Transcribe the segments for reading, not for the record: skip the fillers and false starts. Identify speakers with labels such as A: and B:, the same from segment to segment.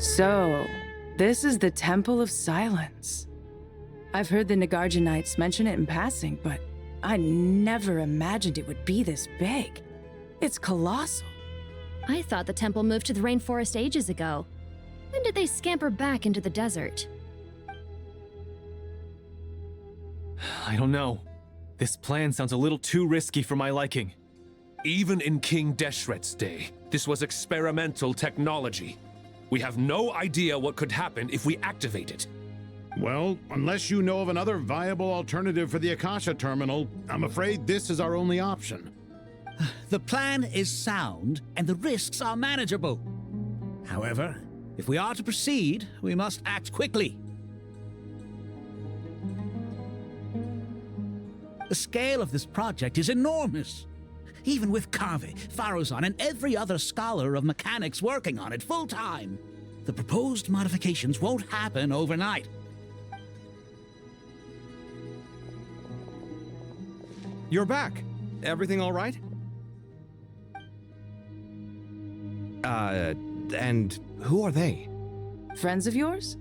A: So, this is the Temple of Silence. I've heard the Nagarjanites mention it in passing, but I never imagined it would be this big. It's colossal.
B: I thought the temple moved to the rainforest ages ago. When did they scamper back into the desert?
C: I don't know. This plan sounds a little too risky for my liking.
D: Even in King Deshret's day, this was experimental technology. We have no idea what could happen if we activate it.
E: Well, unless you know of another viable alternative for the Akasha terminal, I'm afraid this is our only option.
F: The plan is sound, and the risks are manageable. However, if we are to proceed, we must act quickly. The scale of this project is enormous. Even with Kaveh, Faruzan, and every other scholar of mechanics working on it full-time, the proposed modifications won't happen overnight.
C: You're back. Everything all right? And who are they?
A: Friends of yours?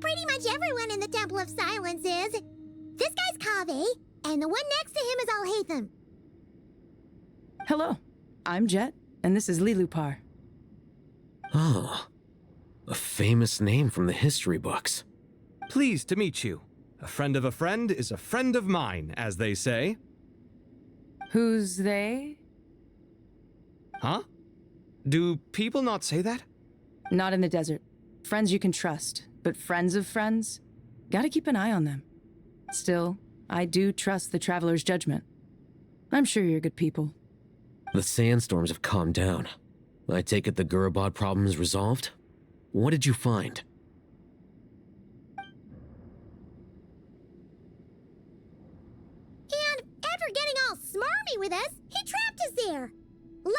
G: Pretty much everyone in the Temple of Silence is. This guy's Kaveh, and the one next to him is Alhaitham.
A: Hello, I'm Jet, and this is Lilupar.
H: Oh, a famous name from the history books.
C: Pleased to meet you. A friend of a friend is a friend of mine, as they say.
A: Who's they?
C: Huh? Do people not say that?
A: Not in the desert. Friends you can trust, but friends of friends? Gotta keep an eye on them. Still, I do trust the Traveler's judgment. I'm sure you're good people.
H: The sandstorms have calmed down. I take it the Gurabad problem is resolved? What did you find?
G: And after getting all smarmy with us, he trapped us there.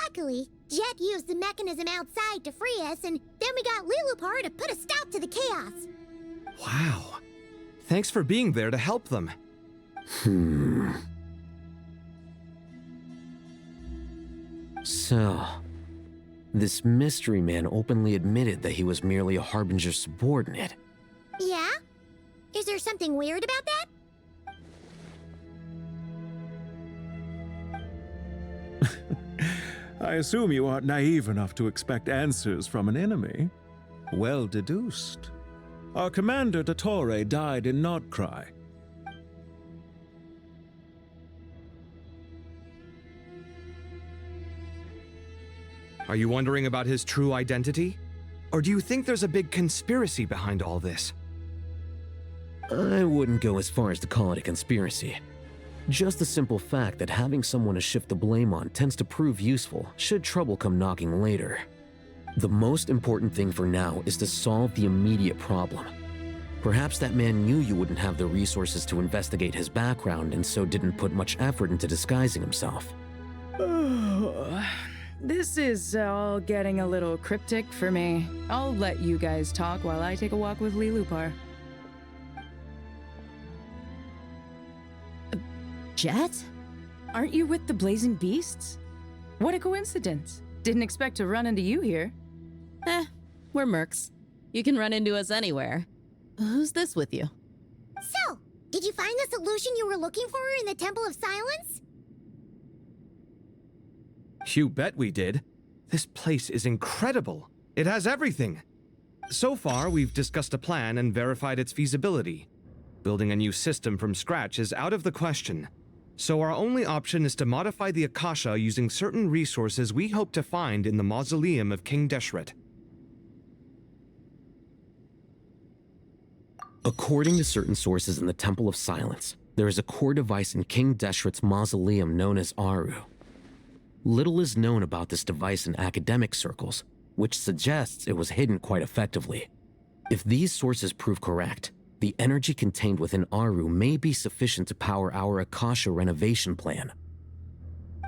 G: Luckily, Jet used the mechanism outside to free us, and then we got Lilupar to put a stop to the chaos.
C: Wow. Thanks for being there to help them.
H: So, this mystery man openly admitted that he was merely a Harbinger's subordinate.
G: Yeah? Is there something weird about that?
I: I assume you aren't naive enough to expect answers from an enemy. Well deduced. Our commander, Dottore, died in Nordcry.
C: Are you wondering about his true identity? Or do you think there's a big conspiracy behind all this?
H: I wouldn't go as far as to call it a conspiracy. Just the simple fact that having someone to shift the blame on tends to prove useful should trouble come knocking later. The most important thing for now is to solve the immediate problem. Perhaps that man knew you wouldn't have the resources to investigate his background and so didn't put much effort into disguising himself.
A: This is all getting a little cryptic for me. I'll let you guys talk while I take a walk with Lilupar.
B: Jet?
A: Aren't you with the Blazing Beasts? What a coincidence. Didn't expect to run into you here.
J: We're mercs. You can run into us anywhere. Who's this with you?
G: So, did you find the solution you were looking for in the Temple of Silence?
C: You bet we did. This place is incredible. It has everything. So far, we've discussed a plan and verified its feasibility. Building a new system from scratch is out of the question. So our only option is to modify the Akasha using certain resources we hope to find in the mausoleum of King Deshret.
H: According to certain sources in the Temple of Silence, there is a core device in King Deshret's mausoleum known as Aru. Little is known about this device in academic circles, which suggests it was hidden quite effectively. If these sources prove correct, the energy contained within Aru may be sufficient to power our Akasha renovation plan.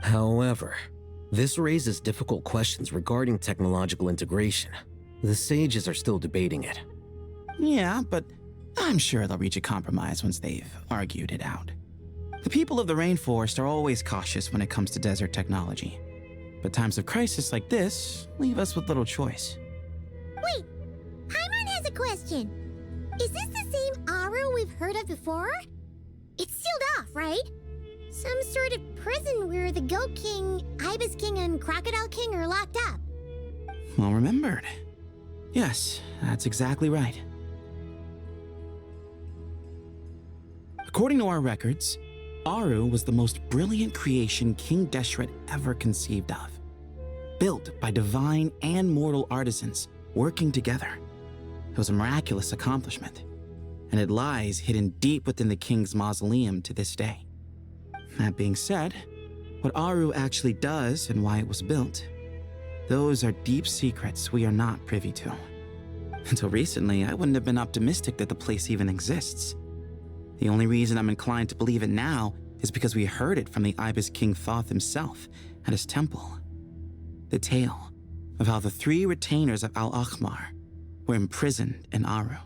H: However, this raises difficult questions regarding technological integration. The sages are still debating it.
K: Yeah, but I'm sure they'll reach a compromise once they've argued it out. The people of the rainforest are always cautious when it comes to desert technology. But times of crisis like this leave us with little choice.
G: Wait, Paimon has a question. Is this the same Aru we've heard of before? It's sealed off, right? Some sort of prison where the Goat King, Ibis King, and Crocodile King are locked up.
K: Well remembered. Yes, that's exactly right. According to our records, Aru was the most brilliant creation King Deshret ever conceived of. Built by divine and mortal artisans working together. It was a miraculous accomplishment, and it lies hidden deep within the king's mausoleum to this day. That being said, what Aru actually does and why it was built, those are deep secrets we are not privy to. Until recently, I wouldn't have been optimistic that the place even exists. The only reason I'm inclined to believe it now is because we heard it from the Ibis King Thoth himself at his temple. The tale of how the 3 retainers of Al-Akhmar were imprisoned in Aru.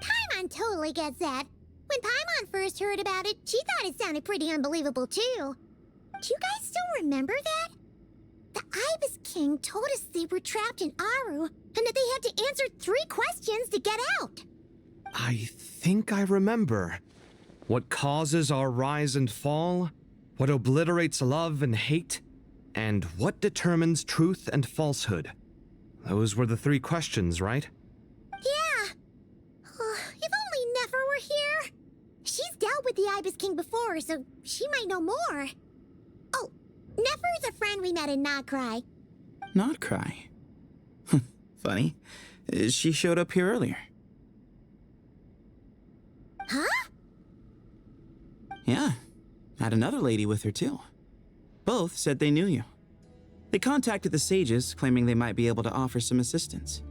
G: Paimon totally gets that. When Paimon first heard about it, she thought it sounded pretty unbelievable too. Do you guys still remember that? The Ibis King told us they were trapped in Aru and that they had to answer 3 questions to get out.
C: I think I remember. What causes our rise and fall? What obliterates love and hate? And what determines truth and falsehood? Those were the 3 questions, right?
G: Yeah. If only Nefer were here. She's dealt with the Ibis King before, so she might know more. Oh, Nefer's a friend we met in Notcry.
K: Not cry. Funny. She showed up here earlier.
G: Huh?
K: Yeah. Had another lady with her too. Both said they knew you. They contacted the sages, claiming they might be able to offer some assistance.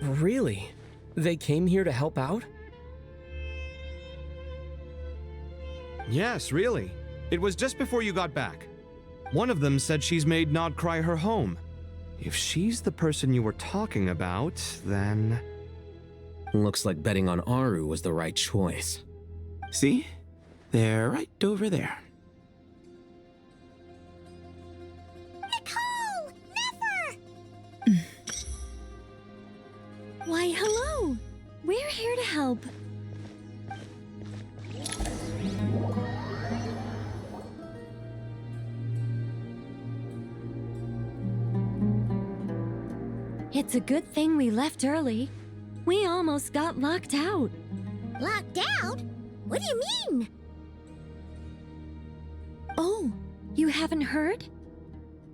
L: Really? They came here to help out?
C: Yes, really. It was just before you got back. One of them said she's made Nodcry her home. If she's the person you were talking about, then...
H: Looks like betting on Aru was the right choice.
K: See? They're right over there.
G: Nicole! Nefer!
B: Why, hello! We're here to help. It's a good thing we left early. We almost got locked out.
G: Locked out? What do you mean?
B: Oh, you haven't heard?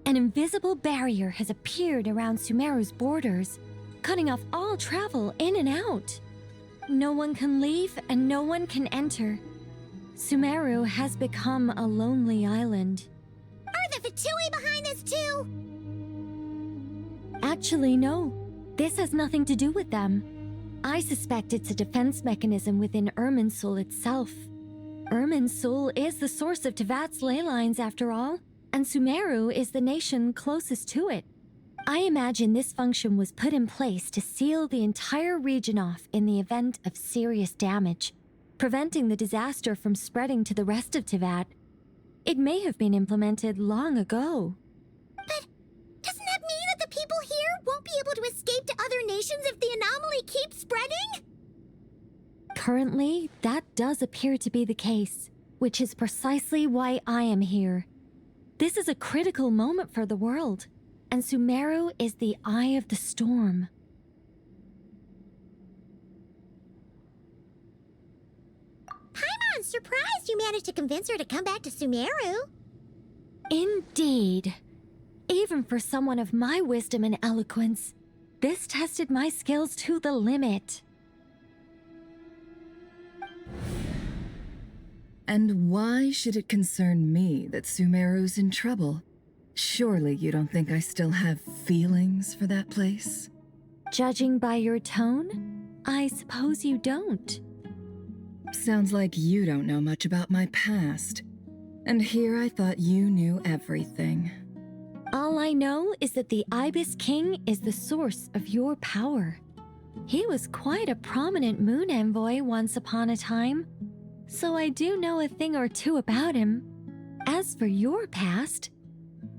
B: An invisible barrier has appeared around Sumeru's borders, cutting off all travel in and out. No one can leave and no one can enter. Sumeru has become a lonely island.
G: Are the Fatui behind this too?
B: Actually, no. This has nothing to do with them. I suspect it's a defense mechanism within Irminsul itself. Irminsul is the source of Tevat's ley lines, after all, and Sumeru is the nation closest to it. I imagine this function was put in place to seal the entire region off in the event of serious damage, preventing the disaster from spreading to the rest of Tevat. It may have been implemented long ago.
G: But doesn't that mean that the people here won't be able to escape to other nations if the anomaly keeps spreading?
B: Currently, that does appear to be the case, which is precisely why I am here. This is a critical moment for the world, and Sumeru is the eye of the storm.
G: Paimon's surprised you managed to convince her to come back to Sumeru.
B: Indeed. Even for someone of my wisdom and eloquence, this tested my skills to the limit.
M: And why should it concern me that Sumeru's in trouble?
A: Surely you don't think I still have feelings for that place?
B: Judging by your tone, I suppose you don't.
A: Sounds like you don't know much about my past. And here I thought you knew everything.
B: All I know is that the Ibis King is the source of your power. He was quite a prominent moon envoy once upon a time, so I do know a thing or two about him. As for your past,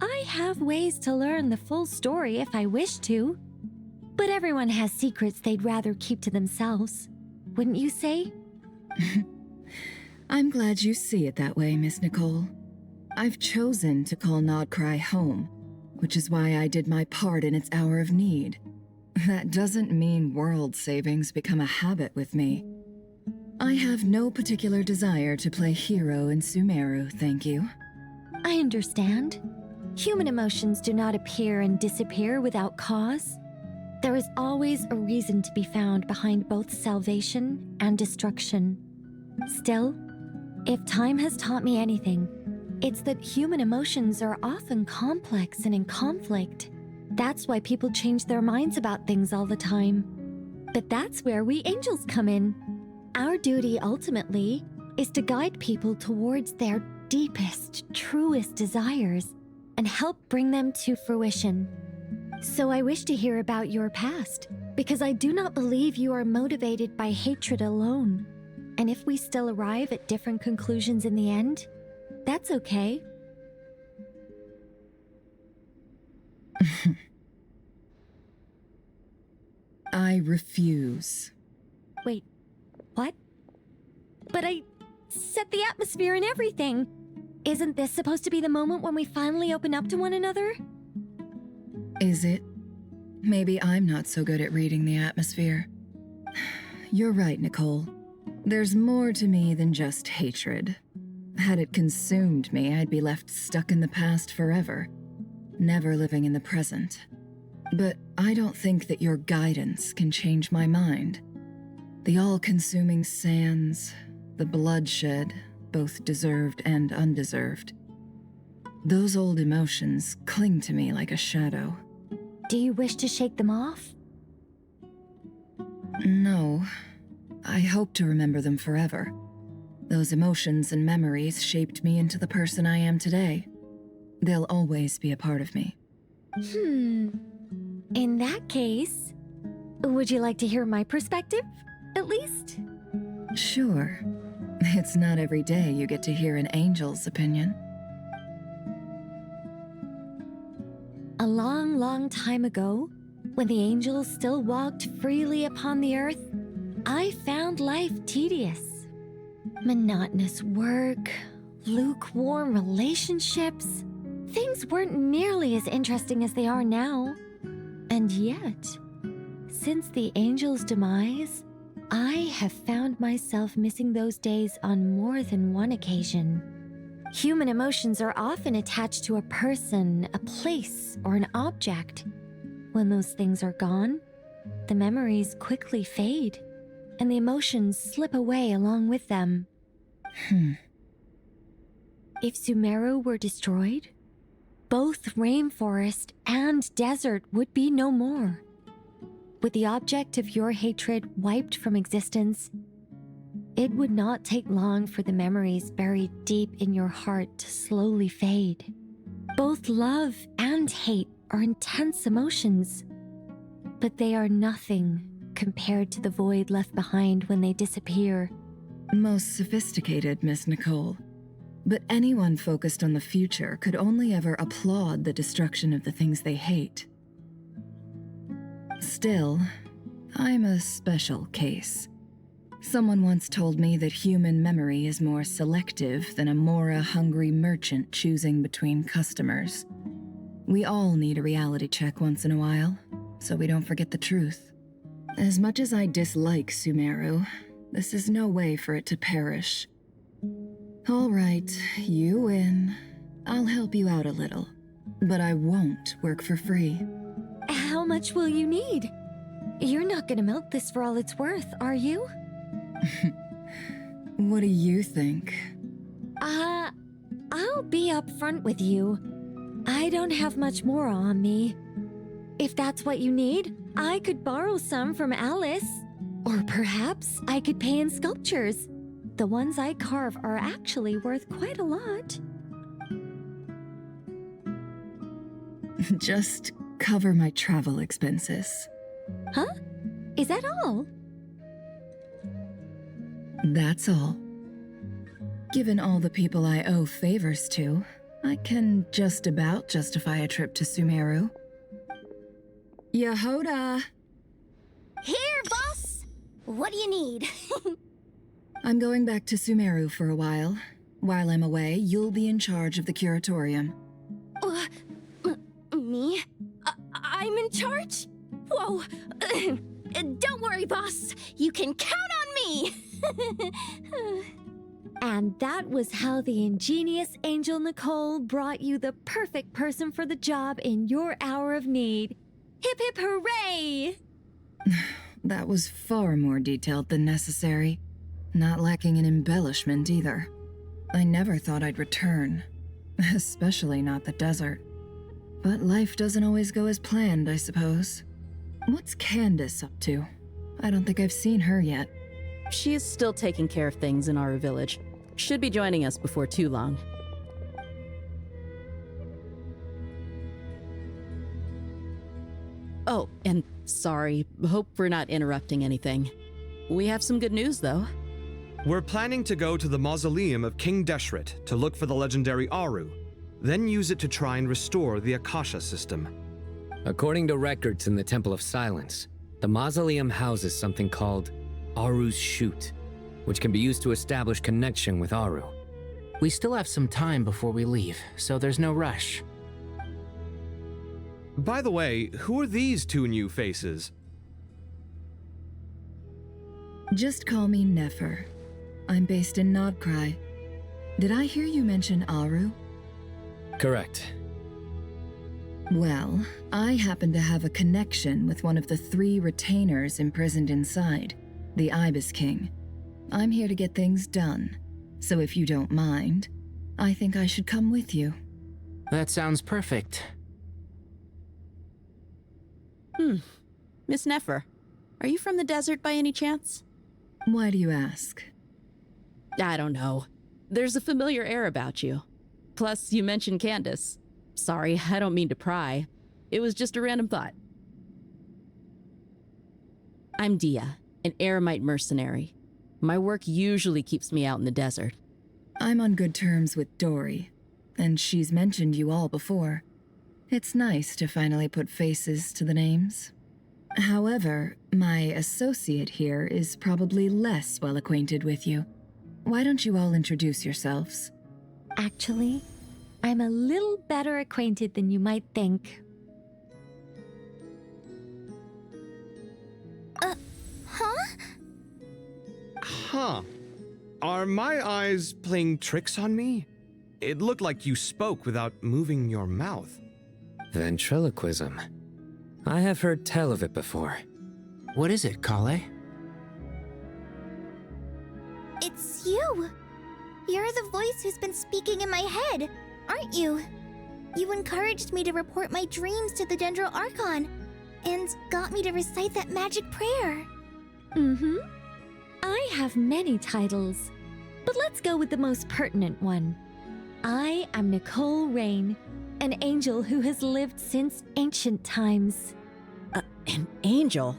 B: I have ways to learn the full story if I wish to. But everyone has secrets they'd rather keep to themselves, wouldn't you say?
A: I'm glad you see it that way, Miss Nicole. I've chosen to call Nodcry home, which is why I did my part in its hour of need. That doesn't mean world savings become a habit with me. I have no particular desire to play hero in Sumeru, thank you.
B: I understand. Human emotions do not appear and disappear without cause. There is always a reason to be found behind both salvation and destruction. Still, if time has taught me anything, it's that human emotions are often complex and in conflict. That's why people change their minds about things all the time. But that's where we angels come in. Our duty ultimately is to guide people towards their deepest, truest desires and help bring them to fruition. So I wish to hear about your past, because I do not believe you are motivated by hatred alone. And if we still arrive at different conclusions in the end, that's okay.
A: I refuse.
B: Wait, what? But I set the atmosphere and everything. Isn't this supposed to be the moment when we finally open up to one another?
A: Is it? Maybe I'm not so good at reading the atmosphere. You're right, Nicole. There's more to me than just hatred. Had it consumed me, I'd be left stuck in the past forever, never living in the present. But I don't think that your guidance can change my mind. The all-consuming sands, the bloodshed, both deserved and undeserved. Those old emotions cling to me like a shadow.
B: Do you wish to shake them off?
A: No. I hope to remember them forever. Those emotions and memories shaped me into the person I am today. They'll always be a part of me.
B: In that case, would you like to hear my perspective, at least?
A: Sure. It's not every day you get to hear an angel's opinion.
B: A long, long time ago, when the angels still walked freely upon the earth, I found life tedious. Monotonous work, lukewarm relationships. Things weren't nearly as interesting as they are now. And yet, since the angels' demise, I have found myself missing those days on more than one occasion. Human emotions are often attached to a person, a place, or an object. When those things are gone, the memories quickly fade, and the emotions slip away along with them. If Sumeru were destroyed, both rainforest and desert would be no more. With the object of your hatred wiped from existence, it would not take long for the memories buried deep in your heart to slowly fade. Both love and hate are intense emotions, but they are nothing compared to the void left behind when they disappear.
A: Most sophisticated, Miss Nicole. But anyone focused on the future could only ever applaud the destruction of the things they hate. Still, I'm a special case. Someone once told me that human memory is more selective than a Mora-hungry merchant choosing between customers. We all need a reality check once in a while, so we don't forget the truth. As much as I dislike Sumeru, this is no way for it to perish. All right, you win. I'll help you out a little, but I won't work for free.
B: How much will you need? You're not gonna milk this for all it's worth, are you?
A: What do you think?
B: I'll be upfront with you. I don't have much more on me. If that's what you need, I could borrow some from Alice. Or perhaps I could pay in sculptures. The ones I carve are actually worth quite a lot.
A: Just cover my travel expenses.
B: Huh? Is that all?
A: That's all. Given all the people I owe favors to, I can just about justify a trip to Sumeru. Yehoda!
G: Here, boss! What do you need?
A: I'm going back to Sumeru for a while. While I'm away, you'll be in charge of the curatorium.
G: Me? I'm in charge? Whoa! Don't worry, boss. You can count on me!
B: And that was how the ingenious Angel Nicole brought you the perfect person for the job in your hour of need. Hip hip hooray!
A: That was far more detailed than necessary. Not lacking in embellishment either. I never thought I'd return. Especially not the desert. But life doesn't always go as planned, I suppose. What's Candace up to? I don't think I've seen her yet.
J: She is still taking care of things in our village. Should be joining us before too long. Oh, and sorry, hope we're not interrupting anything. We have some good news, though.
C: We're planning to go to the mausoleum of King Deshret to look for the legendary Aru, then use it to try and restore the Akasha system.
M: According to records in the Temple of Silence, the mausoleum houses something called Aru's Chute, which can be used to establish connection with Aru.
N: We still have some time before we leave, so there's no rush.
C: By the way, who are these two new faces?
A: Just call me Nefer. I'm based in Nodcry. Did I hear you mention Aru?
M: Correct.
A: Well, I happen to have a connection with one of the 3 retainers imprisoned inside, the Ibis King. I'm here to get things done, so if you don't mind, I think I should come with you.
N: That sounds perfect.
J: Miss Nefer, are you from the desert by any chance?
A: Why do you ask?
J: I don't know. There's a familiar air about you. Plus, you mentioned Candace. Sorry, I don't mean to pry. It was just a random thought. I'm Dia, an eremite mercenary. My work usually keeps me out in the desert.
A: I'm on good terms with Dory, and she's mentioned you all before. It's nice to finally put faces to the names. However, my associate here is probably less well acquainted with you. Why don't you all introduce yourselves?
B: Actually, I'm a little better acquainted than you might think.
C: Huh. Are my eyes playing tricks on me? It looked like you spoke without moving your mouth.
M: Ventriloquism. I have heard tell of it before.
N: What is it, Kale?
G: It's you! You're the voice who's been speaking in my head, aren't you? You encouraged me to report my dreams to the Dendro Archon, and got me to recite that magic prayer.
B: I have many titles, but let's go with the most pertinent one. I am Nicole Rain, an angel who has lived since ancient times.
J: An angel?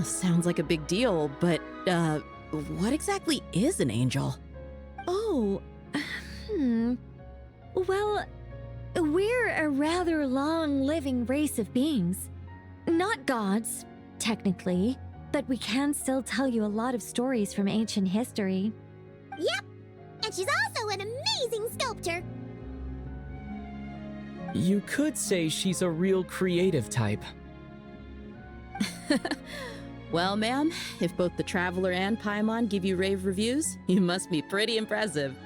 J: Sounds like a big deal, but, what exactly is an angel?
B: Oh, Well, we're a rather long-living race of beings. Not gods, technically, but we can still tell you a lot of stories from ancient history.
G: Yep, and she's also an amazing sculptor.
L: You could say she's a real creative type.
J: Well, ma'am, if both the Traveler and Paimon give you rave reviews, you must be pretty impressive.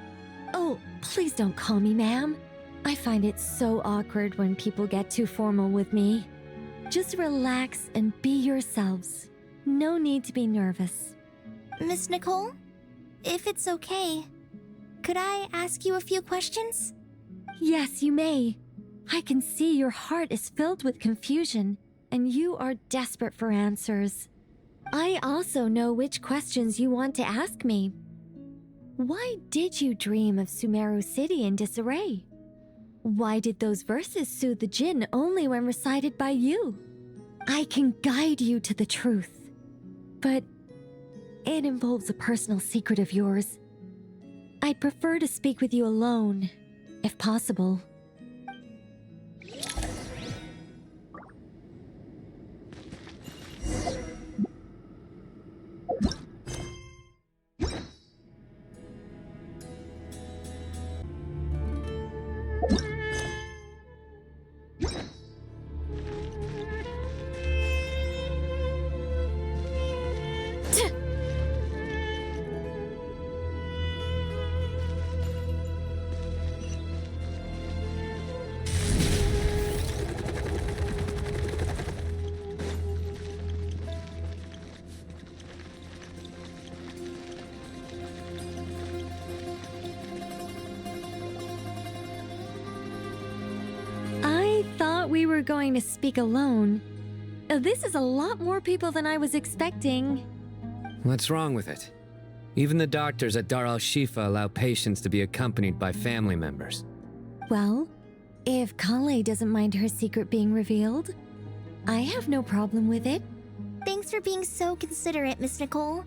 B: Oh, please don't call me ma'am. I find it so awkward when people get too formal with me. Just relax and be yourselves. No need to be nervous.
G: Miss Nicole, if it's okay, could I ask you a few questions?
B: Yes, you may. I can see your heart is filled with confusion, and you are desperate for answers. I also know which questions you want to ask me. Why did you dream of Sumeru City in disarray? Why did those verses soothe the Jinn only when recited by you? I can guide you to the truth, but it involves a personal secret of yours. I'd prefer to speak with you alone, if possible. We were going to speak alone. This is a lot more people than I was expecting.
M: What's wrong with it? Even the doctors at Dar al-Shifa allow patients to be accompanied by family members.
B: Well, if Kale doesn't mind her secret being revealed, I have no problem with it.
G: Thanks for being so considerate, Miss Nicole.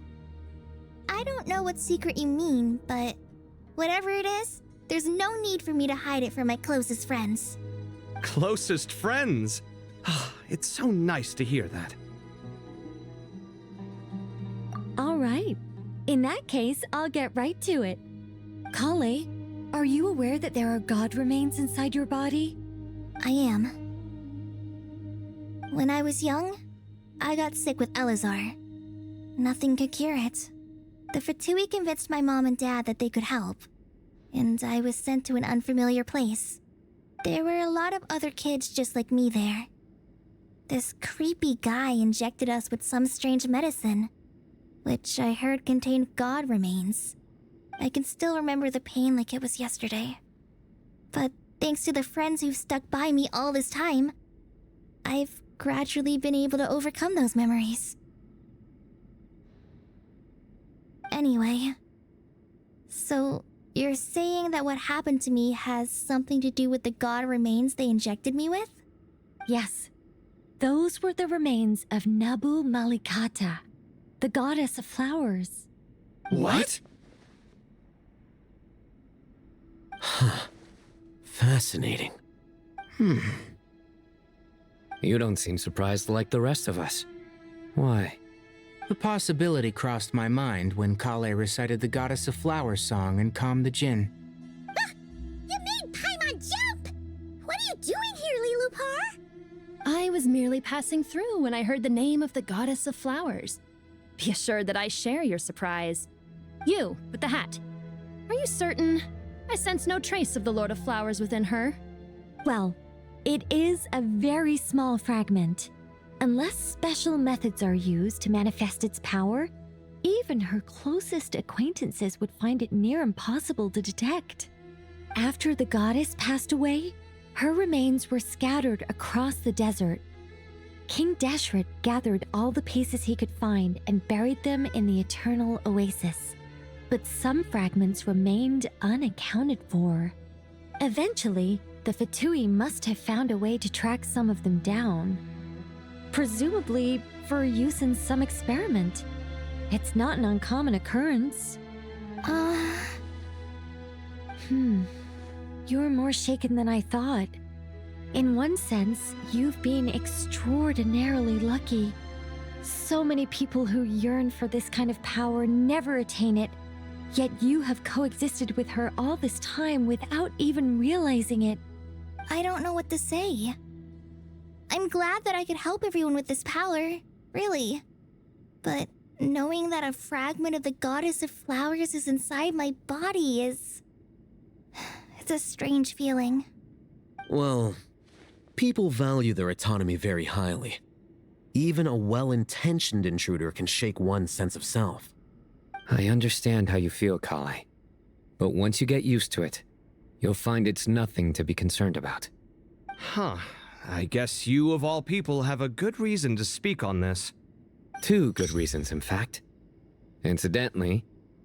G: I don't know what secret you mean, but whatever it is, there's no need for me to hide it from my closest friends.
C: Closest friends? It's so nice to hear that.
B: All right. In that case, I'll get right to it. Kale, are you aware that there are god remains inside your body?
G: I am. When I was young, I got sick with Elazar. Nothing could cure it. The Fatui convinced my mom and dad that they could help, and I was sent to an unfamiliar place. There were a lot of other kids just like me there. This creepy guy injected us with some strange medicine, which I heard contained god remains. I can still remember the pain like it was yesterday. But thanks to the friends who've stuck by me all this time, I've gradually been able to overcome those memories. Anyway, so you're saying that what happened to me has something to do with the god remains they injected me with?
B: Yes. Those were the remains of Nabu Malikata, the goddess of flowers.
C: What?
H: Huh. Fascinating.
M: You don't seem surprised like the rest of us. Why?
N: The possibility crossed my mind when Kale recited the Goddess of Flowers song and calmed the Jinn.
G: Ah! You made Paimon jump! What are you doing here, Lilupar?
O: I was merely passing through when I heard the name of the Goddess of Flowers. Be assured that I share your surprise. You, with the hat. Are you certain? I sense no trace of the Lord of Flowers within her.
B: Well, it is a very small fragment. Unless special methods are used to manifest its power, even her closest acquaintances would find it near impossible to detect. After the goddess passed away, her remains were scattered across the desert. King Deshret gathered all the pieces he could find and buried them in the eternal oasis. But some fragments remained unaccounted for. Eventually, the Fatui must have found a way to track some of them down. Presumably for use in some experiment. It's not an uncommon occurrence. You're more shaken than I thought. In one sense, you've been extraordinarily lucky. So many people who yearn for this kind of power never attain it, yet you have coexisted with her all this time without even realizing it.
G: I don't know what to say. I'm glad that I could help everyone with this power, really. But knowing that a fragment of the Goddess of Flowers is inside my body is... it's a strange feeling.
H: Well, people value their autonomy very highly. Even a well-intentioned intruder can shake one's sense of self.
M: I understand how you feel, Kale. But once you get used to it, you'll find it's nothing to be concerned about.
C: Huh. I guess you, of all people, have a good reason to speak on this.
M: 2 good reasons, in fact. Incidentally,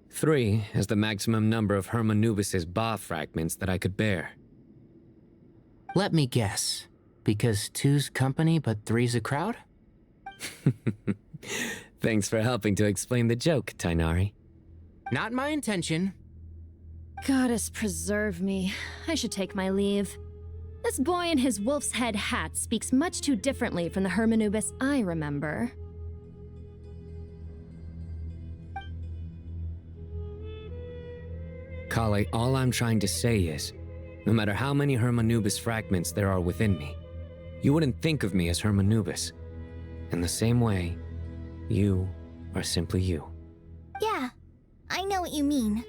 M: 3 is the maximum number of Hermanubis's Ba fragments that I could bear.
N: Let me guess. Because 2's company, but 3's a crowd?
M: Thanks for helping to explain the joke, Tainari.
N: Not my intention.
O: Goddess preserve me. I should take my leave. This boy in his wolf's head hat speaks much too differently from the Hermanubis I remember.
M: Kale, all I'm trying to say is, no matter how many Hermanubis fragments there are within me, you wouldn't think of me as Hermanubis. In the same way, you are simply you.
G: Yeah, I know what you mean.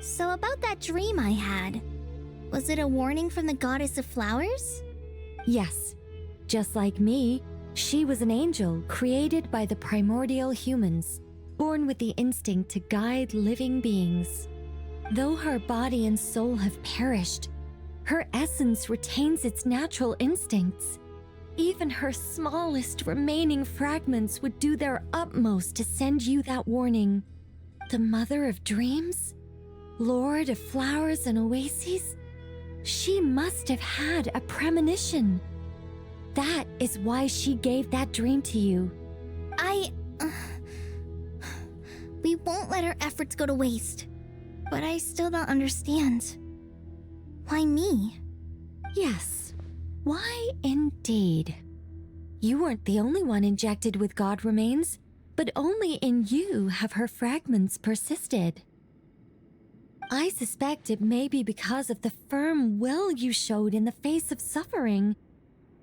G: So about that dream I had, was it a warning from the goddess of flowers?
B: Yes. Just like me, she was an angel created by the primordial humans, born with the instinct to guide living beings. Though her body and soul have perished, her essence retains its natural instincts. Even her smallest remaining fragments would do their utmost to send you that warning. The mother of dreams? Lord of flowers and oases? She must have had a premonition. That is why she gave that dream to you.
G: We won't let our efforts go to waste. But I still don't understand. Why me?
B: Yes. Why indeed? You weren't the only one injected with god remains, but only in you have her fragments persisted. I suspect it may be because of the firm will you showed in the face of suffering.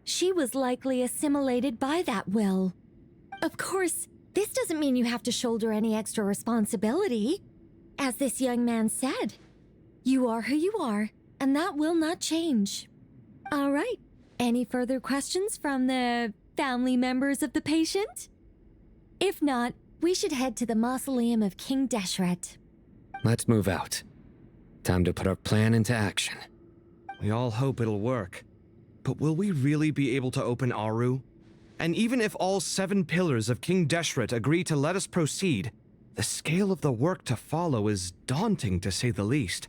B: She was likely assimilated by that will. Of course, this doesn't mean you have to shoulder any extra responsibility. As this young man said, you are who you are, and that will not change. All right, any further questions from the family members of the patient? If not, we should head to the mausoleum of King Deshret.
M: Let's move out. Time to put our plan into action.
C: We all hope it'll work. But will we really be able to open Aru? And even if all 7 pillars of King Deshret agree to let us proceed, the scale of the work to follow is daunting, to say the least.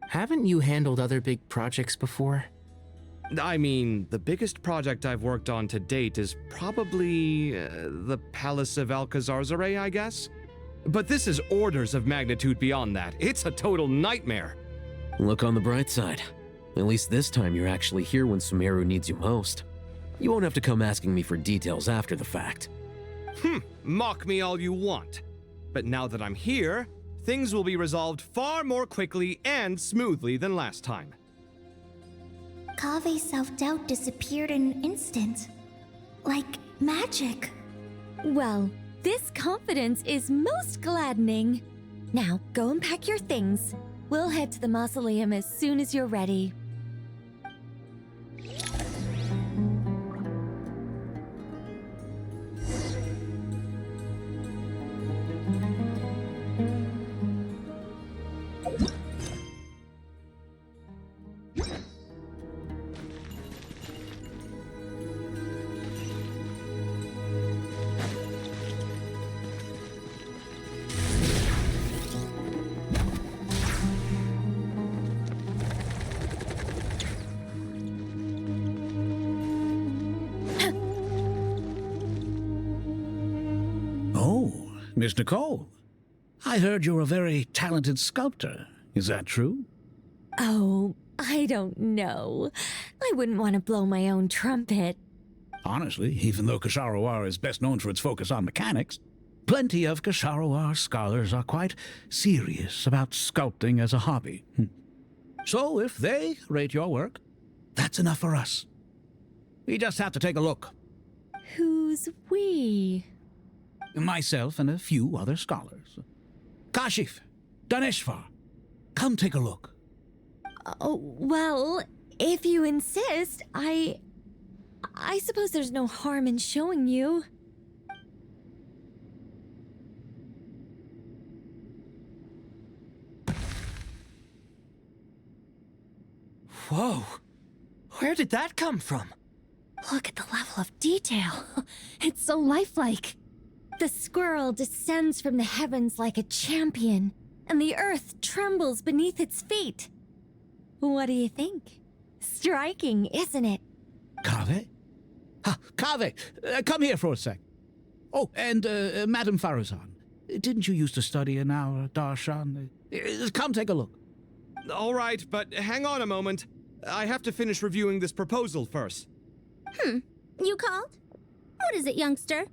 N: Haven't you handled other big projects before?
C: I mean, the biggest project I've worked on to date is probably the Palace of Alcazarzaray, I guess? But this is orders of magnitude beyond that. It's a total nightmare.
H: Look on the bright side. At least this time you're actually here when Sumeru needs you most. You won't have to come asking me for details after the fact.
C: Mock me all you want. But now that I'm here, things will be resolved far more quickly and smoothly than last time.
G: Kave's self-doubt disappeared in an instant. Like magic.
B: Well, this confidence is most gladdening. Now, go and pack your things. We'll head to the mausoleum as soon as you're ready.
F: Miss Nicole, I heard you're a very talented sculptor. Is that true?
B: Oh, I don't know. I wouldn't want to blow my own trumpet.
F: Honestly, even though Kasharawar is best known for its focus on mechanics, plenty of Kasharawar scholars are quite serious about sculpting as a hobby. So if they rate your work, that's enough for us. We just have to take a look.
B: Who's we?
F: Myself and a few other scholars. Kashif, Daneshvar, come take a look.
B: Oh, well, if you insist, I suppose there's no harm in showing you.
F: Whoa!
L: Where did that come from?
B: Look at the level of detail. It's so lifelike. The squirrel descends from the heavens like a champion, and the earth trembles beneath its feet. What do you think? Striking, isn't it?
F: Kaveh? Kaveh, come here for a sec. Oh, and Madame Farazan, didn't you used to study in our darshan? Come take a look.
C: All right, but hang on a moment. I have to finish reviewing this proposal first.
G: You called? What is it, youngster?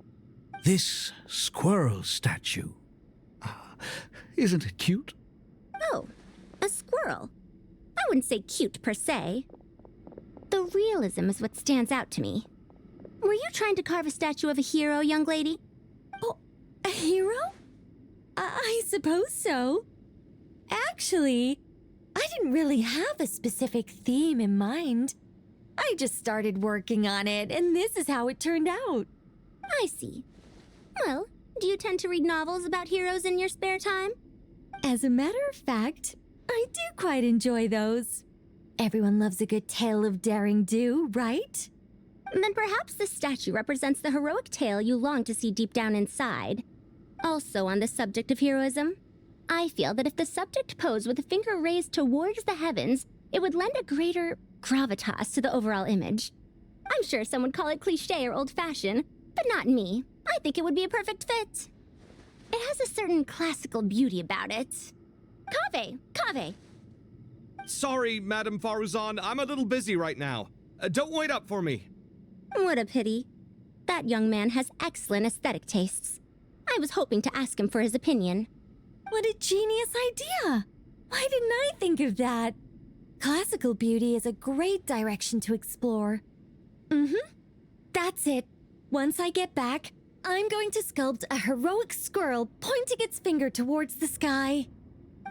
F: This squirrel statue. Isn't it cute?
G: Oh, a squirrel. I wouldn't say cute per se. The realism is what stands out to me. Were you trying to carve a statue of a hero, young lady?
B: Oh, a hero? I suppose so. Actually, I didn't really have a specific theme in mind. I just started working on it, and this is how it turned out.
G: I see. Well, do you tend to read novels about heroes in your spare time?
B: As a matter of fact, I do quite enjoy those. Everyone loves a good tale of daring do, right?
G: Then perhaps this statue represents the heroic tale you long to see deep down inside. Also on the subject of heroism, I feel that if the subject posed with a finger raised towards the heavens, it would lend a greater gravitas to the overall image. I'm sure some would call it cliché or old-fashioned, but not me. I think it would be a perfect fit. It has a certain classical beauty about it. Kaveh!
C: Sorry, Madame Faruzan, I'm a little busy right now. Don't wait up for me.
G: What a pity. That young man has excellent aesthetic tastes. I was hoping to ask him for his opinion.
B: What a genius idea! Why didn't I think of that? Classical beauty is a great direction to explore. That's it. Once I get back, I'm going to sculpt a heroic squirrel pointing its finger towards the sky.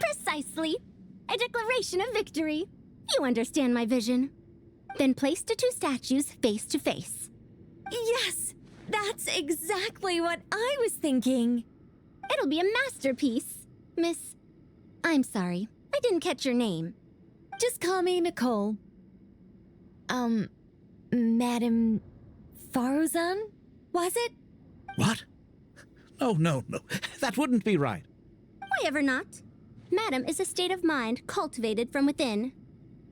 G: Precisely. A declaration of victory. You understand my vision. Then place the two statues face to face.
B: Yes! That's exactly what I was thinking.
G: It'll be a masterpiece. Miss... I'm sorry. I didn't catch your name.
B: Just call me Nicole. Madame Faruzan? Was it?
F: What? No. That wouldn't be right.
G: Why ever not? Madam is a state of mind cultivated from within.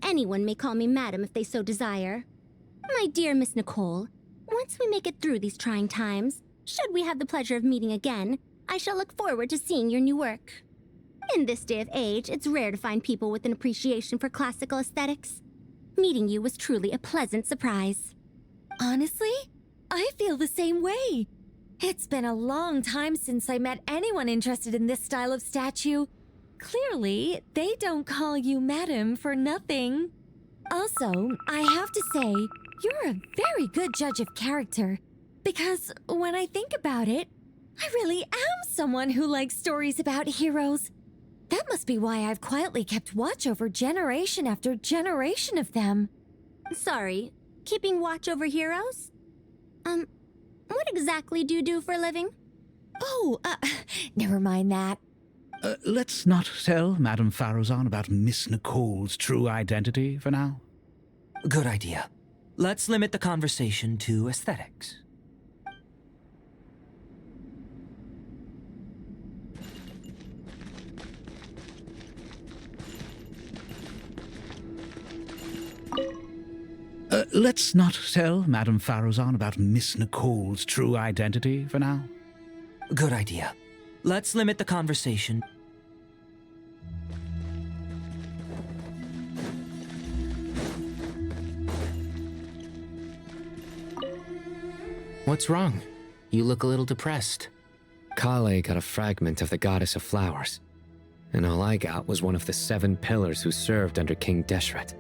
G: Anyone may call me Madam if they so desire. My dear Miss Nicole, once we make it through these trying times, should we have the pleasure of meeting again, I shall look forward to seeing your new work. In this day of age, it's rare to find people with an appreciation for classical aesthetics. Meeting you was truly a pleasant surprise.
B: Honestly, I feel the same way. It's been a long time since I met anyone interested in this style of statue. Clearly, they don't call you Madam for nothing. Also, I have to say, you're a very good judge of character. Because when I think about it, I really am someone who likes stories about heroes. That must be why I've quietly kept watch over generation after generation of them.
G: Sorry, keeping watch over heroes? What exactly do you do for a living?
B: Oh, never mind that.
F: Let's not tell Madame Faruzan about Miss Nicole's true identity for now.
L: Good idea. Let's limit the conversation to aesthetics.
F: Let's not tell Madame Faruzan about Miss Nicole's true identity for now.
L: Good idea. Let's limit the conversation.
M: What's wrong? You look a little depressed. Kale got a fragment of the Goddess of Flowers, and all I got was one of the 7 pillars who served under King Deshret.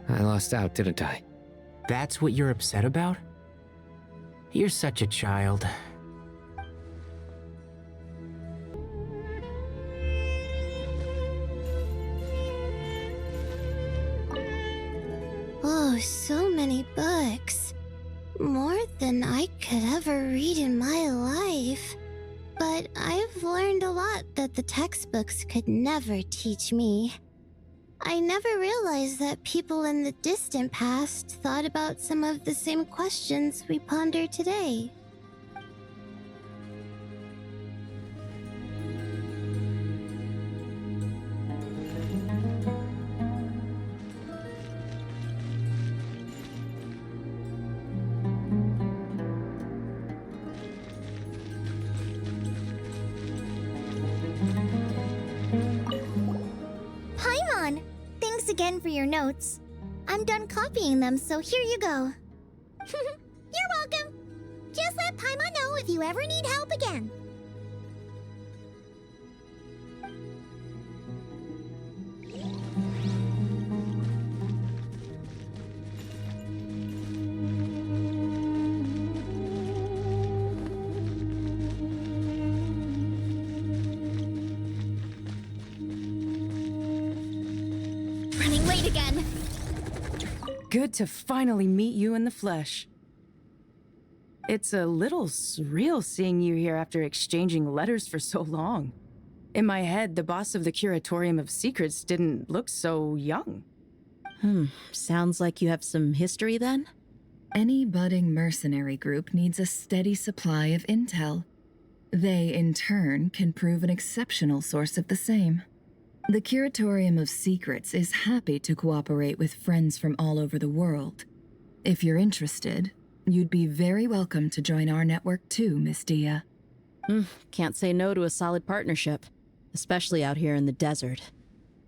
M: I lost out, didn't I?
N: That's what you're upset about? You're such a child.
G: Oh, so many books. More than I could ever read in my life. But I've learned a lot that the textbooks could never teach me. I never realized that people in the distant past thought about some of the same questions we ponder today. Paimon! Thanks again for your notes. I'm done copying them, so here you go. You're welcome! Just let Paimon know if you ever need help again. Running late again.
A: Good to finally meet you in the flesh. It's a little surreal seeing you here after exchanging letters for so long. In my head, the boss of the Curatorium of Secrets didn't look so young.
J: Sounds like you have some history then?
P: Any budding mercenary group needs a steady supply of intel. They, in turn, can prove an exceptional source of the same. The Curatorium of Secrets is happy to cooperate with friends from all over the world. If you're interested, you'd be very welcome to join our network too, Miss Dia.
J: Can't say no to a solid partnership, especially out here in the desert.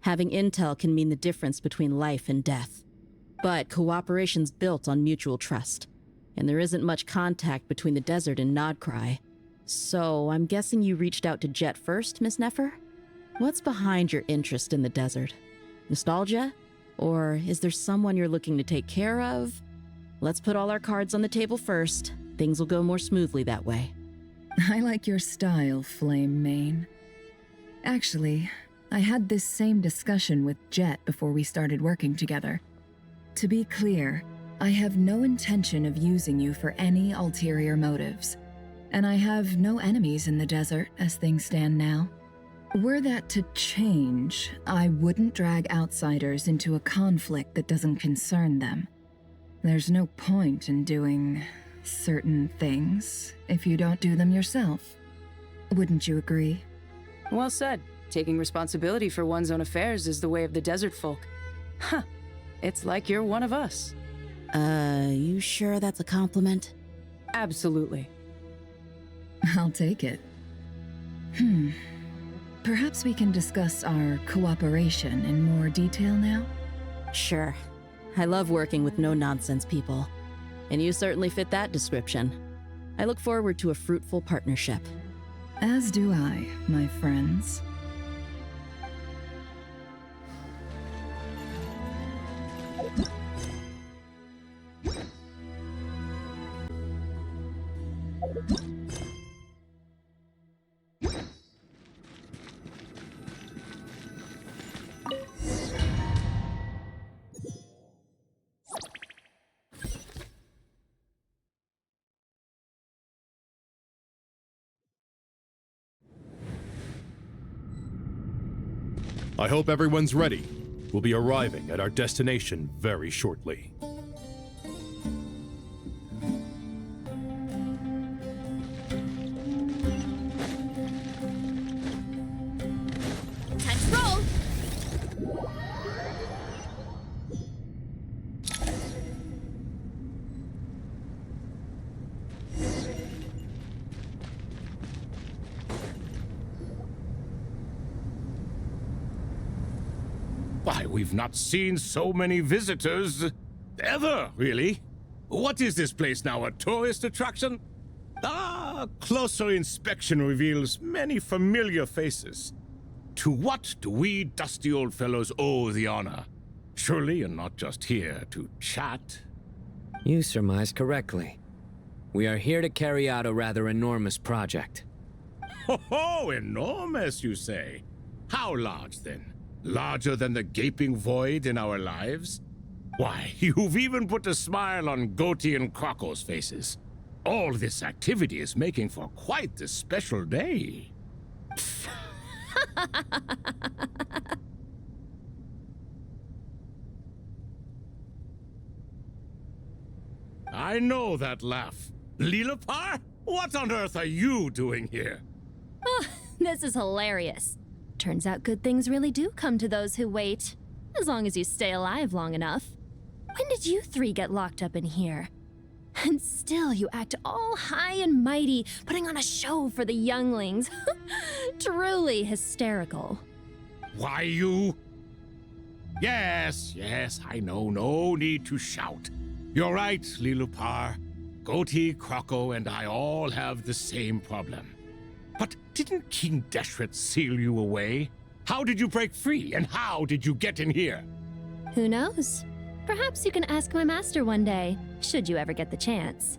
J: Having intel can mean the difference between life and death. But cooperation's built on mutual trust, and there isn't much contact between the desert and Nodcry. So I'm guessing you reached out to Jet first, Miss Nefer? What's behind your interest in the desert? Nostalgia? Or is there someone you're looking to take care of? Let's put all our cards on the table first. Things will go more smoothly that way.
P: I like your style, Flame Mane. Actually, I had this same discussion with Jet before we started working together. To be clear, I have no intention of using you for any ulterior motives, and I have no enemies in the desert as things stand now. Were that to change, I wouldn't drag outsiders into a conflict that doesn't concern them. There's no point in doing certain things if you don't do them yourself. Wouldn't you agree?
A: Well said. Taking responsibility for one's own affairs is the way of the desert folk. Huh. It's like you're one of us.
J: You sure that's a compliment?
A: Absolutely.
P: I'll take it. Perhaps we can discuss our cooperation in more detail now?
J: Sure. I love working with no-nonsense people. And you certainly fit that description. I look forward to a fruitful partnership.
P: As do I, my friends.
Q: I hope everyone's ready. We'll be arriving at our destination very shortly.
G: Time to roll!
R: Why, we've not seen so many visitors ever, really. What is this place now, a tourist attraction? Closer inspection reveals many familiar faces. To what do we dusty old fellows owe the honor? Surely you're not just here to chat.
M: You surmise correctly. We are here to carry out a rather enormous project.
R: Ho, enormous, you say? How large, then? Larger than the gaping void in our lives? Why, you've even put a smile on Goatee and Crocco's faces. All this activity is making for quite the special day. I know that laugh. Lilipar? What on earth are you doing here?
O: Oh, this is hilarious. Turns out good things really do come to those who wait. As long as you stay alive long enough. When did you three get locked up in here? And still you act all high and mighty, putting on a show for the younglings. Truly hysterical.
R: Why you? Yes, I know. No need to shout. You're right, Lilipar. Goatee, Croco, and I all have the same problem. But didn't King Deshret seal you away? How did you break free, and how did you get in here?
O: Who knows? Perhaps you can ask my master one day, should you ever get the chance.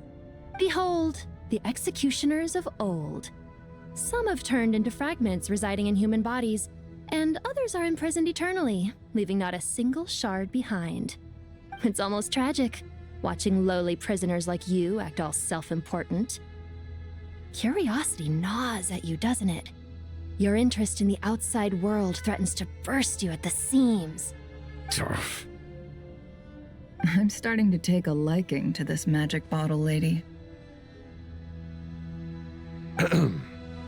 O: Behold, the executioners of old. Some have turned into fragments residing in human bodies, and others are imprisoned eternally, leaving not a single shard behind. It's almost tragic, watching lowly prisoners like you act all self-important. Curiosity gnaws at you, doesn't it? Your interest in the outside world threatens to burst you at the seams.
P: I'm starting to take a liking to this magic bottle lady.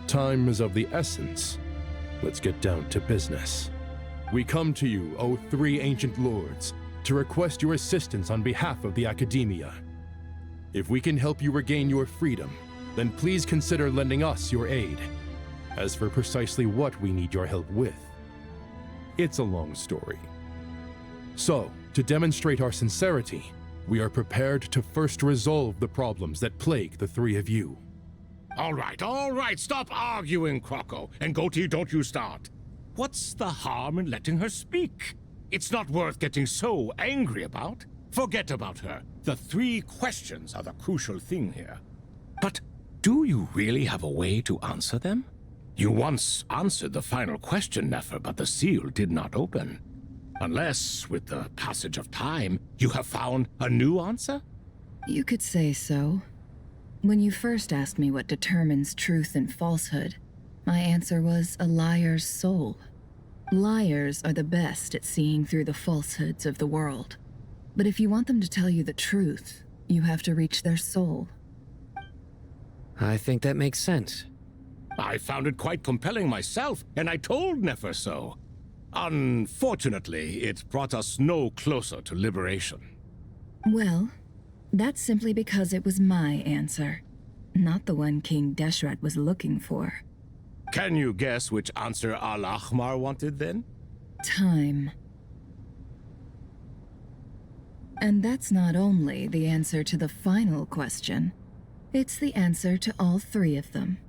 Q: Time is of the essence. Let's get down to business. We come to you, O three ancient lords, to request your assistance on behalf of the Academia. If we can help you regain your freedom, then please consider lending us your aid. As for precisely what we need your help with, it's a long story. So, to demonstrate our sincerity, we are prepared to first resolve the problems that plague the three of you.
R: All right, stop arguing, Croco. And Goatee, don't you start. What's the harm in letting her speak? It's not worth getting so angry about. Forget about her. The three questions are the crucial thing here. But do you really have a way to answer them? You once answered the final question, Nefer, but the seal did not open. Unless, with the passage of time, you have found a new answer?
P: You could say so. When you first asked me what determines truth and falsehood, my answer was a liar's soul. Liars are the best at seeing through the falsehoods of the world. But if you want them to tell you the truth, you have to reach their soul.
M: I think that makes sense.
R: I found it quite compelling myself, and I told Nefer so. Unfortunately, it brought us no closer to liberation.
P: Well, that's simply because it was my answer, not the one King Deshret was looking for.
R: Can you guess which answer Al-Ahmar wanted then?
P: Time. And that's not only the answer to the final question, it's the answer to all three of them.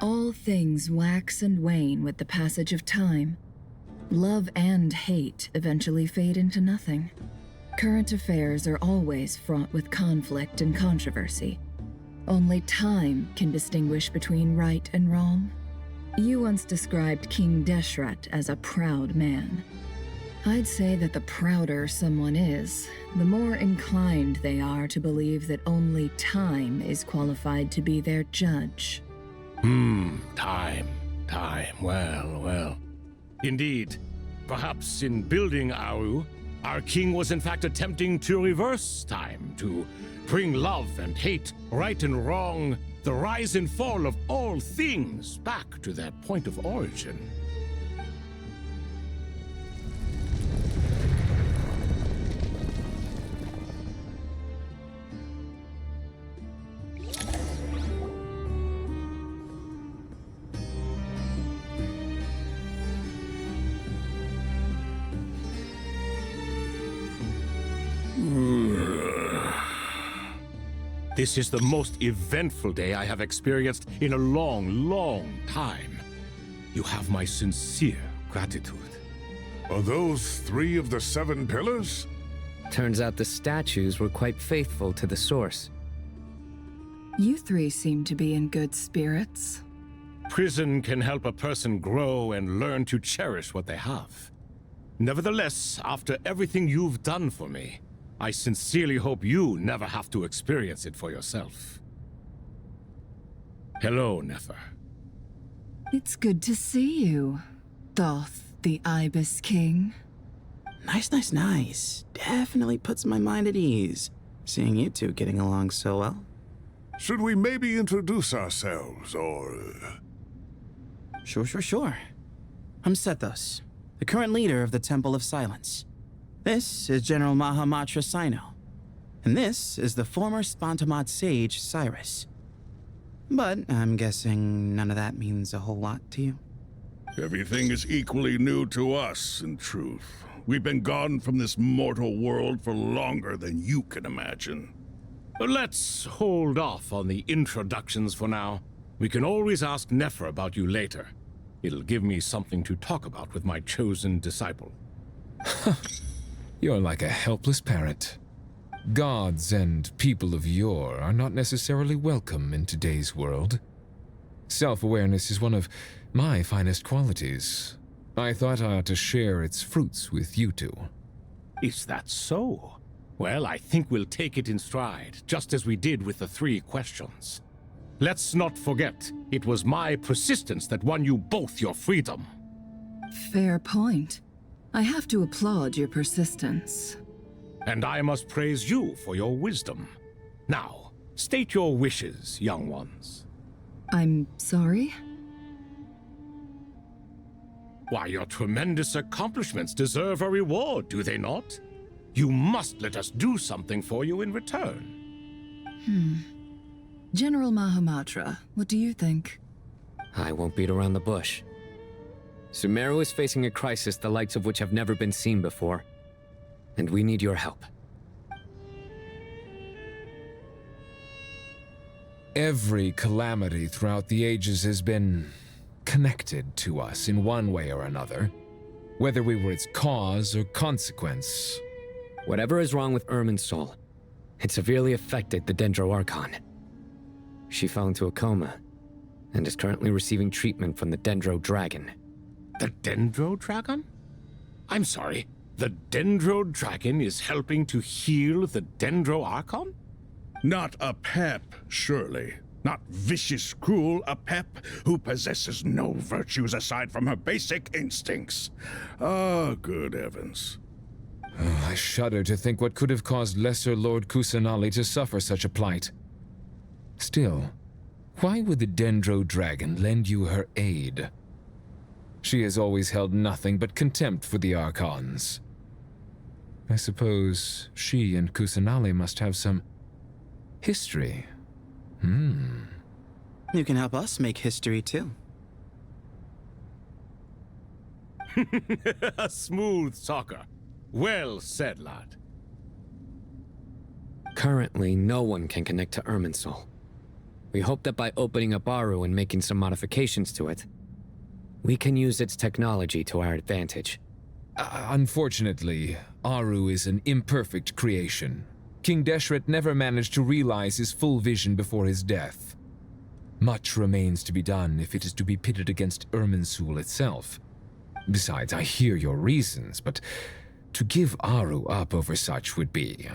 P: All things wax and wane with the passage of time. Love and hate eventually fade into nothing. Current affairs are always fraught with conflict and controversy. Only time can distinguish between right and wrong. You once described King Deshret as a proud man. I'd say that the prouder someone is, the more inclined they are to believe that only time is qualified to be their judge.
R: Time. Well. Indeed. Perhaps in building Aru, our king was in fact attempting to reverse time, to bring love and hate, right and wrong, the rise and fall of all things back to their point of origin. This is the most eventful day I have experienced in a long time. You have my sincere gratitude.
S: Are those three of the 7 pillars?
M: Turns out the statues were quite faithful to the source.
P: You three seem to be in good spirits.
R: Prison can help a person grow and learn to cherish what they have. Nevertheless, after everything you've done for me, I sincerely hope you never have to experience it for yourself. Hello, Nefer.
P: It's good to see you, Thoth, the Ibis King.
K: Nice. Definitely puts my mind at ease. seeing you two getting along so well.
S: Should we maybe introduce ourselves, or...
K: Sure. I'm Sethos, the current leader of the Temple of Silence. This is General Mahamatra Sino, and this is the former Spantamad sage, Cyrus. But I'm guessing none of that means a whole lot to you.
S: Everything is equally new to us, in truth. We've been gone from this mortal world for longer than you can imagine.
R: Let's hold off on the introductions for now. We can always ask Nefer about you later. It'll give me something to talk about with my chosen disciple.
T: You're like a helpless parrot. Gods and people of yore are not necessarily welcome in today's world. Self-awareness is one of my finest qualities. I thought I ought to share its fruits with you two.
R: Is that so? Well, I think we'll take it in stride, just as we did with the 3 questions. Let's not forget, it was my persistence that won you both your freedom.
P: Fair point. I have to applaud your persistence.
R: And I must praise you for your wisdom. Now, state your wishes, young ones.
P: I'm sorry?
R: Why, your tremendous accomplishments deserve a reward, do they not? You must let us do something for you in return.
P: General Mahamatra, what do you think?
M: I won't beat around the bush. Sumeru is facing a crisis the likes of which have never been seen before, and we need your help.
T: Every calamity throughout the ages has been connected to us in one way or another, whether we were its cause or consequence.
M: Whatever is wrong with Irminsul, it severely affected the Dendro Archon. She fell into a coma and is currently receiving treatment from the Dendro Dragon.
R: The Dendro Dragon? I'm sorry, the Dendro Dragon is helping to heal the Dendro Archon?
S: Not a pep, surely. Not vicious, cruel, a pep who possesses no virtues aside from her basic instincts. Ah, good heavens.
T: I shudder to think what could have caused Lesser Lord Kusanali to suffer such a plight. Still, why would the Dendro Dragon lend you her aid? She has always held nothing but contempt for the Archons. I suppose she and Kusanali must have some history.
K: You can help us make history too.
R: A smooth talker. Well said, lad.
M: Currently, no one can connect to Irminsul. We hope that by opening up Aru and making some modifications to it, we can use its technology to our advantage.
T: Unfortunately, Aru is an imperfect creation. King Deshret never managed to realize his full vision before his death. Much remains to be done if it is to be pitted against Irminsul itself. Besides, I hear your reasons, but to give Aru up over such would be...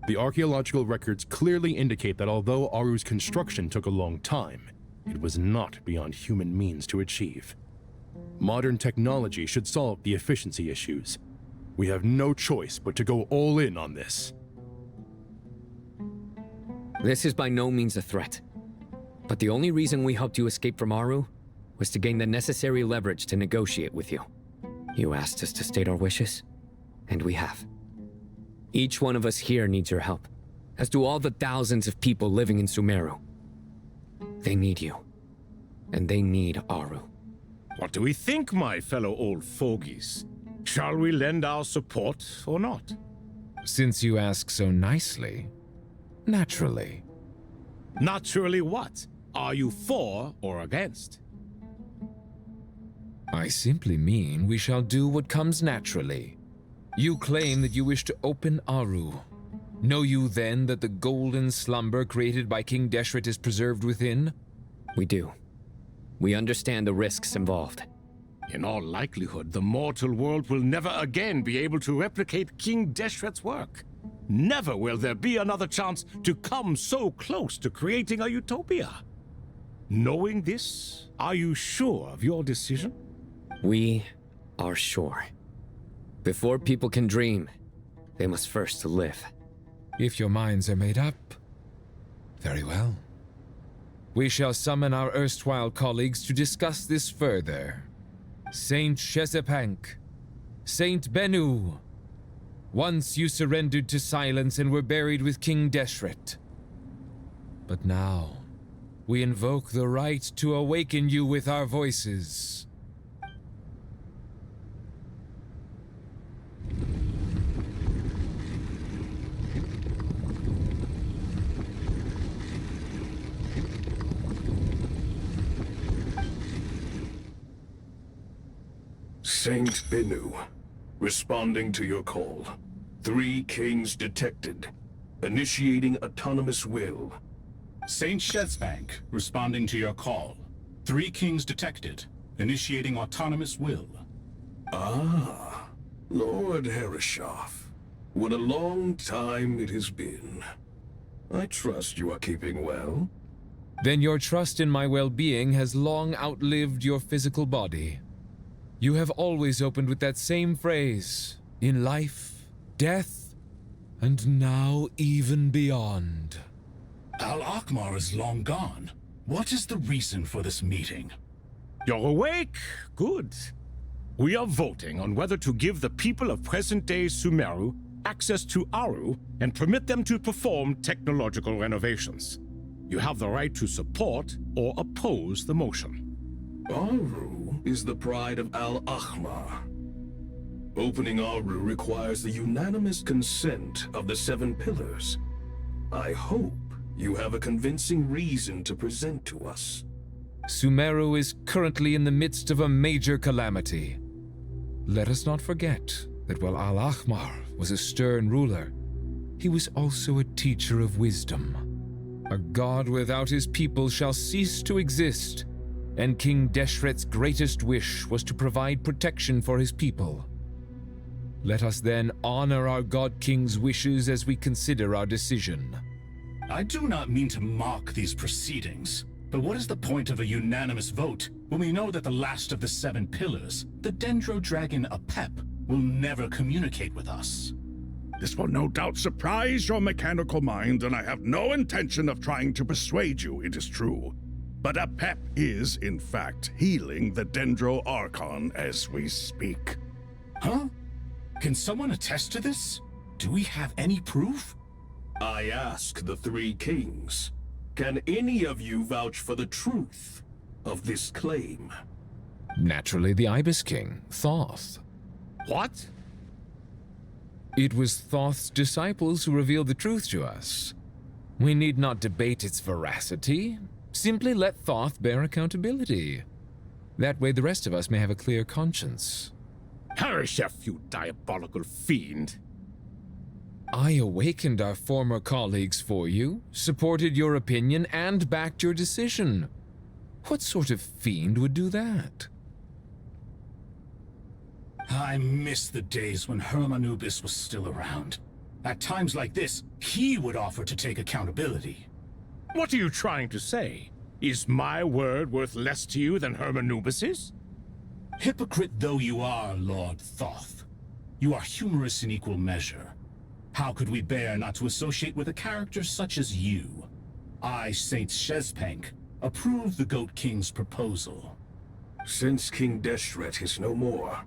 Q: The archaeological records clearly indicate that although Aru's construction took a long time, it was not beyond human means to achieve. Modern technology should solve the efficiency issues. We have no choice but to go all in on this.
M: This is by no means a threat. But the only reason we helped you escape from Aru was to gain the necessary leverage to negotiate with you. You asked us to state our wishes, and we have. Each one of us here needs your help, as do all the thousands of people living in Sumeru. They need you, and they need Aru.
R: What do we think, my fellow old fogies? Shall we lend our support or not?
T: Since you ask so nicely, naturally.
R: Naturally what? Are you for or against?
T: I simply mean we shall do what comes naturally. You claim that you wish to open Aru. Know you then that the golden slumber created by King Deshret is preserved within?
M: We do. We understand the risks involved.
R: In all likelihood, the mortal world will never again be able to replicate King Deshret's work. Never will there be another chance to come so close to creating a utopia. Knowing this, are you sure of your decision?
M: We are sure. Before people can dream, they must first live.
T: If your minds are made up, very well. We shall summon our erstwhile colleagues to discuss this further. Saint Shezepank, Saint Bennu, once you surrendered to silence and were buried with King Deshret. But now, we invoke the right to awaken you with our voices.
U: Saint Bennu, responding to your call. 3 kings detected. Initiating autonomous will.
V: Saint Shezbank, responding to your call. 3 kings detected. Initiating autonomous will.
U: Ah, Lord Herreshoff. What a long time it has been. I trust you are keeping well.
T: Then your trust in my well-being has long outlived your physical body. You have always opened with that same phrase, in life, death, and now even beyond.
V: Al-Akmar is long gone. What is the reason for this meeting?
R: You're awake? Good. We are voting on whether to give the people of present-day Sumeru access to Aru and permit them to perform technological renovations. You have the right to support or oppose the motion.
U: Aru is the pride of Al-Ahmar. Opening Aru requires the unanimous consent of the 7 pillars. I hope you have a convincing reason to present to us.
T: Sumeru is currently in the midst of a major calamity. Let us not forget that while Al-Ahmar was a stern ruler, he was also a teacher of wisdom. A god without his people shall cease to exist, and King Deshret's greatest wish was to provide protection for his people. Let us then honor our God King's wishes as we consider our decision.
V: I do not mean to mock these proceedings, but what is the point of a unanimous vote when we know that the last of the 7 pillars, the Dendro Dragon Apep, will never communicate with us?
S: This will no doubt surprise your mechanical mind, and I have no intention of trying to persuade you it is true. But Apep is, in fact, healing the Dendro Archon as we speak.
V: Huh? Can someone attest to this? Do we have any proof?
U: I ask the 3 kings, can any of you vouch for the truth of this claim?
T: Naturally, the Ibis King, Thoth.
R: What?
T: It was Thoth's disciples who revealed the truth to us. We need not debate its veracity. Simply let Thoth bear accountability. That way the rest of us may have a clear conscience.
R: Herreshoff, you diabolical fiend!
T: I awakened our former colleagues for you, supported your opinion, and backed your decision. What sort of fiend would do that?
V: I miss the days when Hermanubis was still around. At times like this, he would offer to take accountability.
R: What are you trying to say? Is my word worth less to you than Hermanubis's?
V: Hypocrite though you are, Lord Thoth, you are humorous in equal measure. How could we bear not to associate with a character such as you? I, Saint Shezpank, approve the Goat King's proposal.
U: Since King Deshret is no more,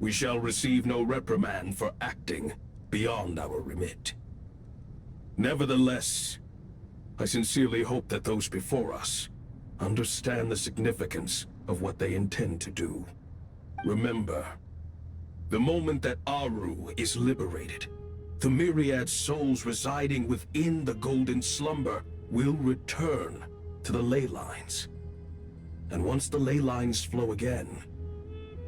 U: we shall receive no reprimand for acting beyond our remit. Nevertheless, I sincerely hope that those before us understand the significance of what they intend to do. Remember, the moment that Aru is liberated, the myriad souls residing within the Golden Slumber will return to the ley lines. And once the ley lines flow again,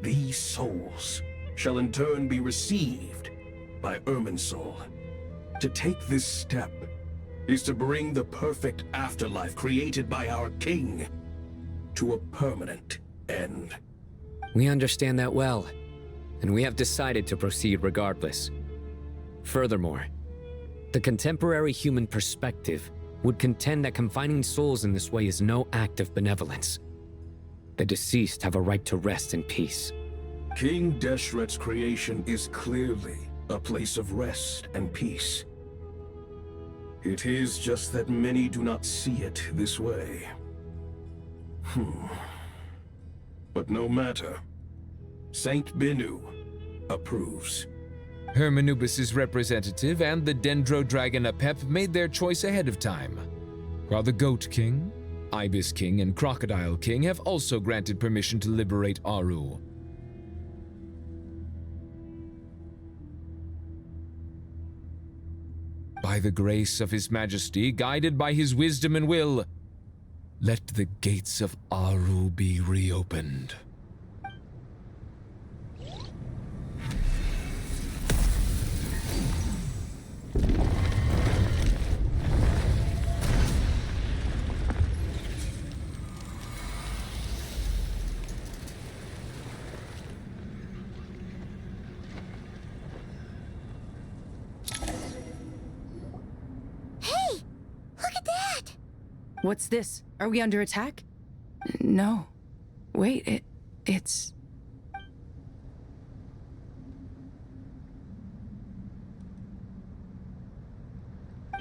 U: these souls shall in turn be received by Irminsul. To take this step is to bring the perfect afterlife created by our king to a permanent end.
M: We understand that well, and we have decided to proceed regardless. Furthermore, the contemporary human perspective would contend that confining souls in this way is no act of benevolence. The deceased have a right to rest in peace.
U: King Deshret's creation is clearly a place of rest and peace. It is just that many do not see it this way. But no matter. Saint Benu approves.
T: Hermanubis' representative and the Dendro Dragon Apep made their choice ahead of time, while the Goat King, Ibis King, and Crocodile King have also granted permission to liberate Aru. By the grace of His Majesty, guided by his wisdom and will, let the gates of Aru be reopened.
A: What's this? Are we under attack? No. Wait, it's...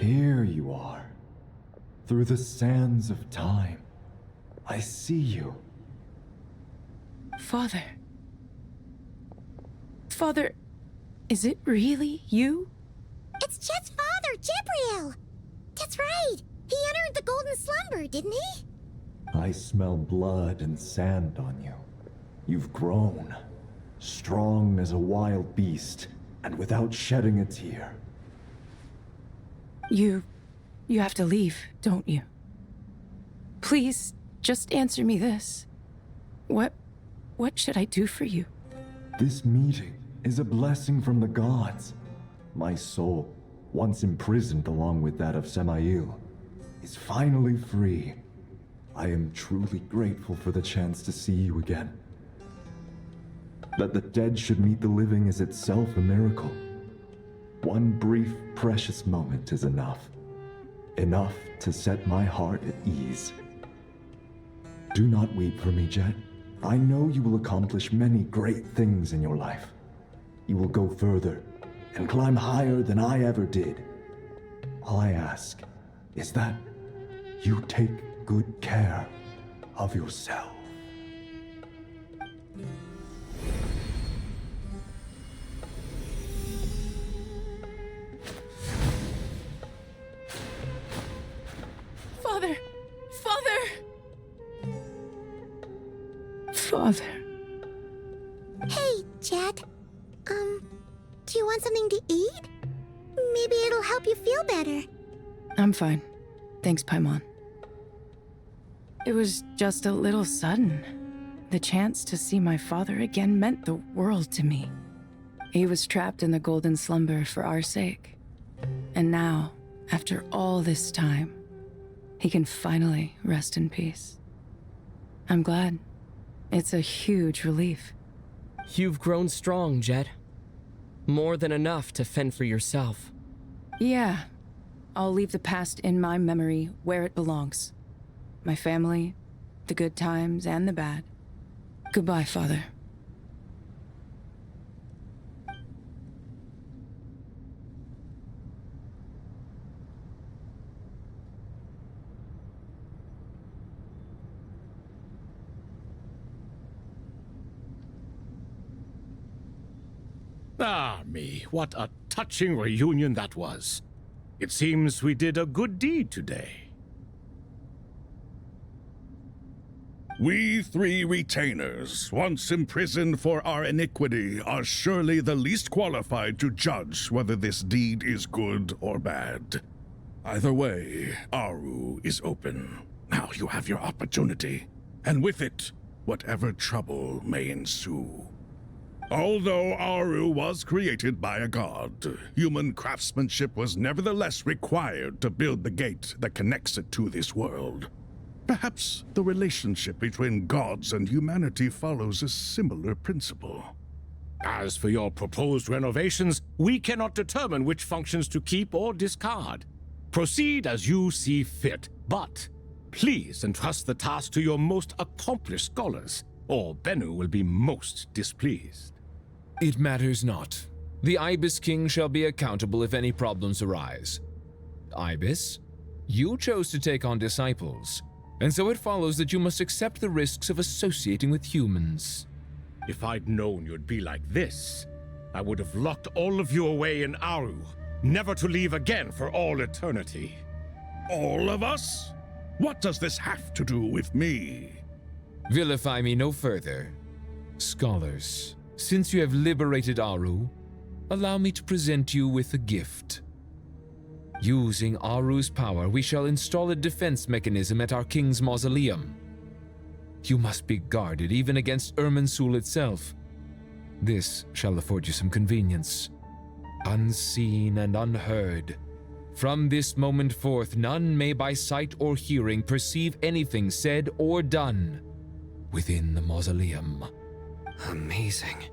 D: Here you are. Through the sands of time. I see you.
A: Father. Father, is it really you?
G: It's Chet's father, Jibriel! That's right! He entered the golden slumber, didn't he?
D: I smell blood and sand on you. You've grown. Strong as a wild beast, and without shedding a tear.
A: You have to leave, don't you? Please, just answer me this. What should I do for you?
D: This meeting is a blessing from the gods. My soul, once imprisoned along with that of Samael, is finally free. I am truly grateful for the chance to see you again. That the dead should meet the living is itself a miracle. One brief, precious moment is enough. Enough to set my heart at ease. Do not weep for me, Jet. I know you will accomplish many great things in your life. You will go further and climb higher than I ever did. All I ask is that you take good care of yourself.
A: Father! Father! Father.
G: Hey, Jet. Do you want something to eat? Maybe it'll help you feel better.
A: I'm fine. Thanks, Paimon. It was just a little sudden. The chance to see my father again meant the world to me. He was trapped in the golden slumber for our sake. And now, after all this time, he can finally rest in peace. I'm glad. It's a huge relief.
E: You've grown strong, Jet. More than enough to fend for yourself.
A: Yeah. I'll leave the past in my memory where it belongs. My family, the good times and the bad. Goodbye, Father.
R: Ah, me, what a touching reunion that was. It seems we did a good deed today.
S: We three retainers, once imprisoned for our iniquity, are surely the least qualified to judge whether this deed is good or bad. Either way, Aru is open. Now you have your opportunity, and with it, whatever trouble may ensue. Although Aru was created by a god, human craftsmanship was nevertheless required to build the gate that connects it to this world. Perhaps the relationship between gods and humanity follows a similar principle.
R: As for your proposed renovations, we cannot determine which functions to keep or discard. Proceed as you see fit, but please entrust the task to your most accomplished scholars, or Benu will be most displeased.
T: It matters not. The Ibis King shall be accountable if any problems arise. Ibis. You chose to take on disciples, and so it follows that you must accept the risks of associating with humans.
R: If I'd known you'd be like this, I would have locked all of you away in Aru, never to leave again for all eternity.
S: All of us? What does this have to do with me?
T: Vilify me no further. Scholars, since you have liberated Aru, allow me to present you with a gift. Using Aru's power, we shall install a defense mechanism at our king's mausoleum. You must be guarded even against Irminsul itself. This shall afford you some convenience. Unseen and unheard. From this moment forth, none may by sight or hearing perceive anything said or done within the mausoleum.
M: Amazing.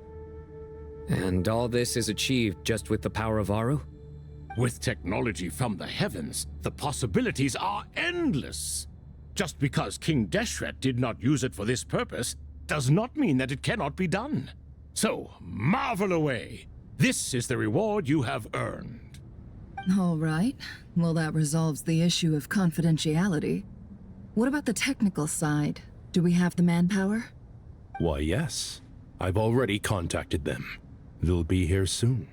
M: And all this is achieved just with the power of Aru?
R: With technology from the heavens, the possibilities are endless. Just because King Deshret did not use it for this purpose does not mean that it cannot be done. So, marvel away. This is the reward you have earned.
P: All right. Well, that resolves the issue of confidentiality. What about the technical side? Do we have the manpower?
Q: Why, yes. I've already contacted them. They'll be here soon.